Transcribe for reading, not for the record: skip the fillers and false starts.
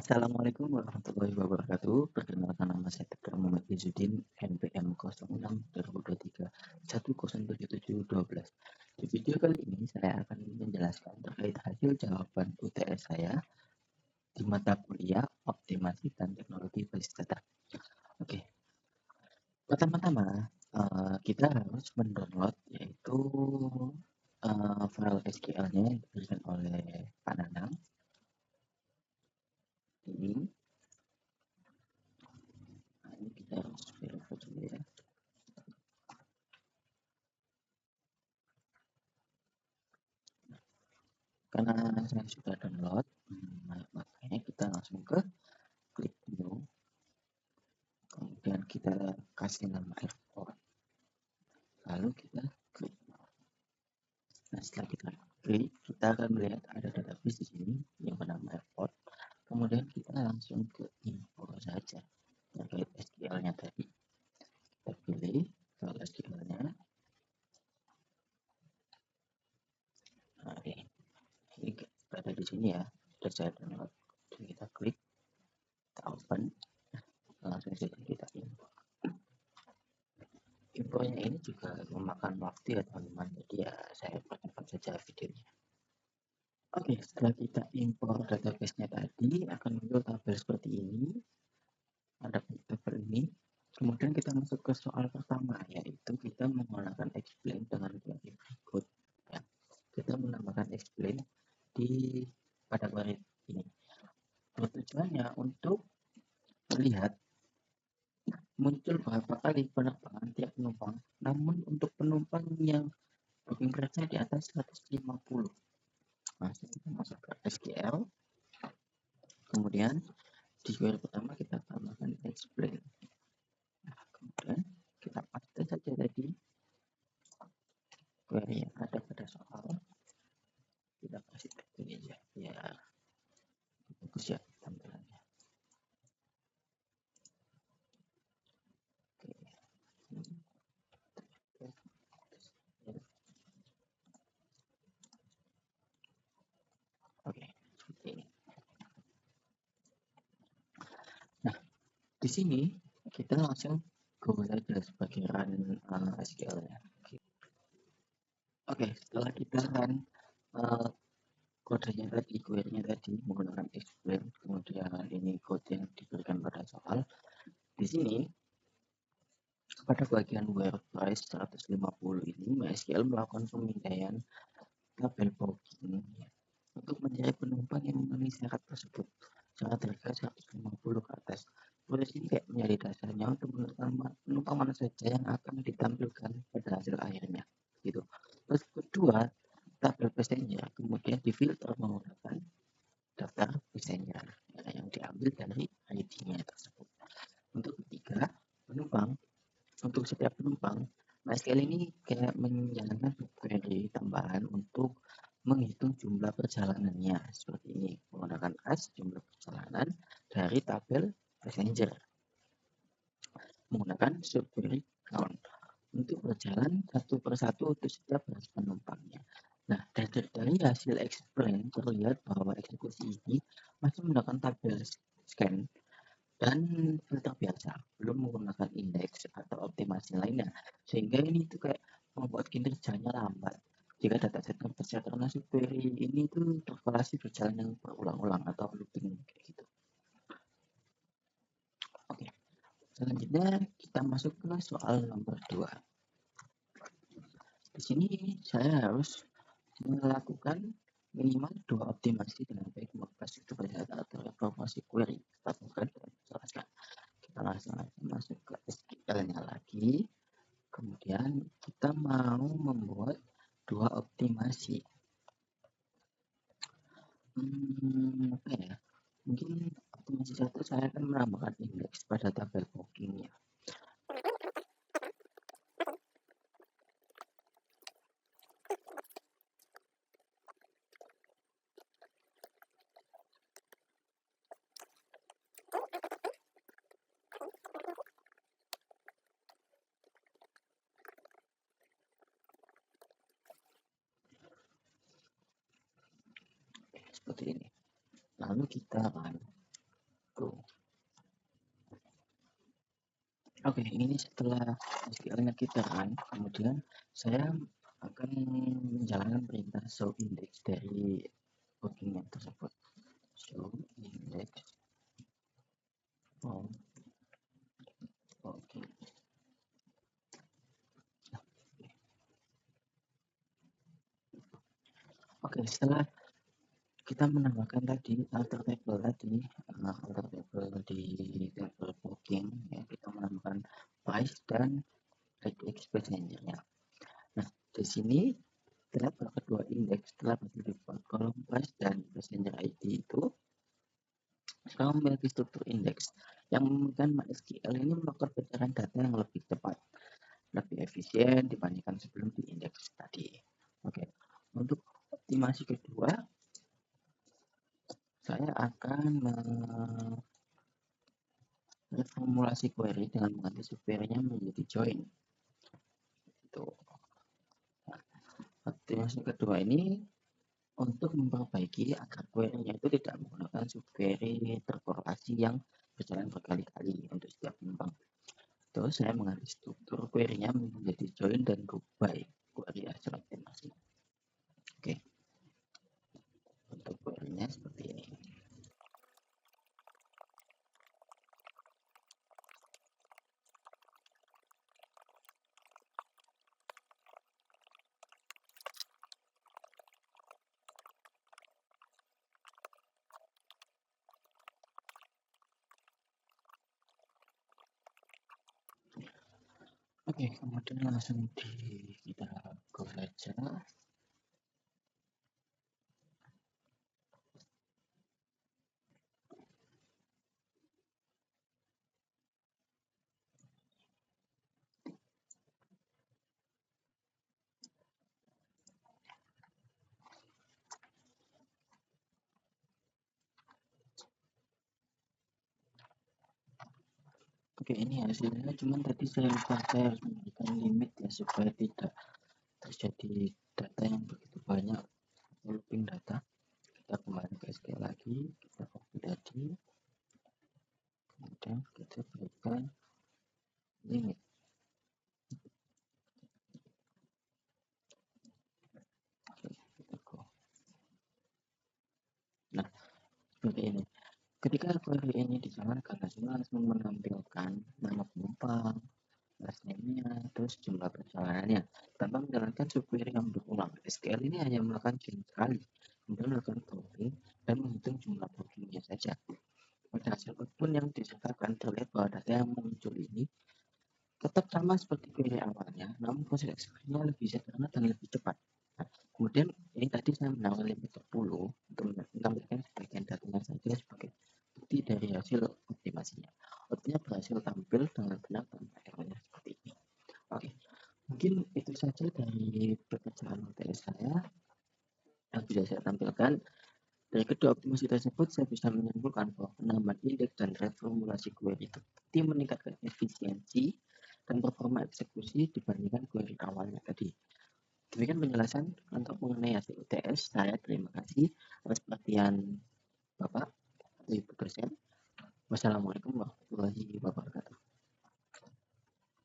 Assalamualaikum warahmatullahi wabarakatuh. Perkenalkan nama saya Tegar Muhammad Izzuddin, NPM 06-2023-107712. Di video kali ini saya akan menjelaskan terkait hasil jawaban UTS saya di mata kuliah Optimasi dan Teknologi Basis Data. Oke, pertama-tama kita harus mendownload yaitu file SQL-nya yang diberikan oleh Pak Nanang. Ini kita harus verify dulu ya. Karena saya sudah download, makanya kita langsung ke klik new, kemudian kita kasih nama export, lalu kita klik. Nah, setelah kita klik, kita akan melihat ada database di sini yang bernama export. Kemudian kita langsung ke import saja terkait SQL-nya tadi. Kita pilih file SQL-nya. Nah, ini ada di sini ya, sudah saya download. Kita klik, kita open, langsung saja kita import. Infonya ini juga memakan waktu ya teman-teman, jadi ya saya percepat saja videonya. Oke, setelah kita import database-nya tadi akan muncul tabel seperti ini. Ada tabel ini. Kemudian kita masuk ke soal pertama, yaitu kita menggunakan explain dengan query berikut. Ya, kita menambahkan explain pada query ini. Tujuannya untuk melihat muncul berapa kali penerbangan tiap penumpang, namun untuk penumpang yang booking rate-nya di atas 150. Nah, kita masuk ke SQL, kemudian di query pertama kita tambahkan explain. Nah, kemudian kita paste saja tadi query yang ada pada soal, kita kasih tag ini aja biar bagus ya tampilannya. Oke, seperti ini. Nah, di sini kita langsung go saja sebagai run SQL-nya. Oke, setelah kita run kodenya tadi, query-nya tadi menggunakan explain, kemudian ini code yang diberikan pada soal. Di sini pada bagian where price 150 ini MySQL melakukan pemindaian tabel booking untuk mencari penumpang yang memenuhi syarat tersebut. Syarat harga 150 ke atas. Proses ini kayak menjadi dasarnya untuk menentukan penumpang mana saja yang akan ditampilkan pada hasil akhirnya. Gitu. Terus kedua, tabel passenger kemudian difilter menggunakan daftar passenger yang diambil dari ID-nya tersebut. Untuk ketiga, penumpang. Untuk setiap penumpang, MySQL ini kayak menjalankan query tambahan untuk menghitung jumlah perjalanannya seperti ini, menggunakan as jumlah perjalanan dari tabel passenger, menggunakan subquery count untuk berjalan satu persatu untuk setiap penumpangnya. Nah, dari hasil explain terlihat bahwa eksekusi ini masih menggunakan tabel scan dan filter biasa, belum menggunakan indeks atau optimasi lainnya, sehingga ini tuh kayak membuat kinerjanya lambat jika dataset terbaca karena subquery ini tuh terkolasi berjalan yang berulang-ulang atau looping kayak gitu. Oke, selanjutnya kita masuk ke soal nomor 2. Di sini saya harus melakukan minimal 2 optimasi dengan baik mengubah itu pada atau evaluasi query. Kita bukan jelaskan. Kita langsung masuk ke SQL-nya lagi. Kemudian kita mau membuat 2 optimasi. Apa ya? Mungkin optimasi 1 saya akan menambahkan indeks pada tabel bookingnya. Seperti ini. Lalu kita run. go. Oke, ini setelah SQL-nya kita run, kemudian saya akan menjalankan perintah show index dari document tersebut. Show index. Oke. Oke, setelah kita menambahkan tadi alter table tadi, alter table di table booking, ya, kita menambahkan price dan request passenger-nya. Nah, di sini pada kedua indeks telah berdiri kolom price dan passenger ID itu sekarang memiliki struktur indeks yang memungkinkan MySQL ini melakukan pencarian data yang lebih cepat, lebih efisien dibandingkan sebelum di indeks tadi. Oke, untuk optimasi kedua, saya akan reformulasi query dengan mengganti subquery-nya menjadi join. Itu. Nah, optimasi kedua ini untuk memperbaiki agar query-nya itu tidak menggunakan subquery terkorelasi yang berjalan berkali-kali untuk setiap penumpang. Terus saya mengganti struktur query-nya menjadi join dan group by query hasil optimasi. Oke, untuk query-nya seperti ini. Oke, kemudian langsung kita go saja. Oke, ini hasilnya, cuman tadi saya lupa, saya harus memberikan limit ya supaya tidak terjadi data yang begitu banyak, looping data. Kita kembali ke SQL lagi, kita copy tadi, kemudian kita berikan limit. Oke, kita go. Nah, seperti ini. Ketika query ini dijalankan, hasilnya langsung menampilkan nama penumpang, last name-nya, terus jumlah perjalanannya, tanpa menjalankan subquery yang berulang. SQL ini hanya melakukan join sekali, kemudian melakukan copy dan menghitung jumlah bookingnya saja. Pada hasil output yang disertakan terlihat bahwa data yang muncul ini tetap sama seperti query awalnya, namun proses eksekusinya lebih sederhana dan lebih cepat. Nah, kemudian ini tadi saya menambahkan limit 10 untuk menampilkan sebagian datanya saja sebagai bukti dari hasil optimasinya. Outputnya berhasil tampil dengan benar tanpa errornya seperti ini. Oke, mungkin itu saja dari pekerjaan UTS saya yang bisa saya tampilkan. Dari kedua optimasi tersebut, saya bisa menyimpulkan bahwa penambahan indeks dan reformulasi query terbukti meningkatkan efisiensi dan performa eksekusi dibandingkan query awalnya tadi. Demikian penjelasan untuk mengenai hasil UTS. Saya terima kasih atas perhatian Bapak, Ibu dosen. Wassalamualaikum warahmatullahi wabarakatuh.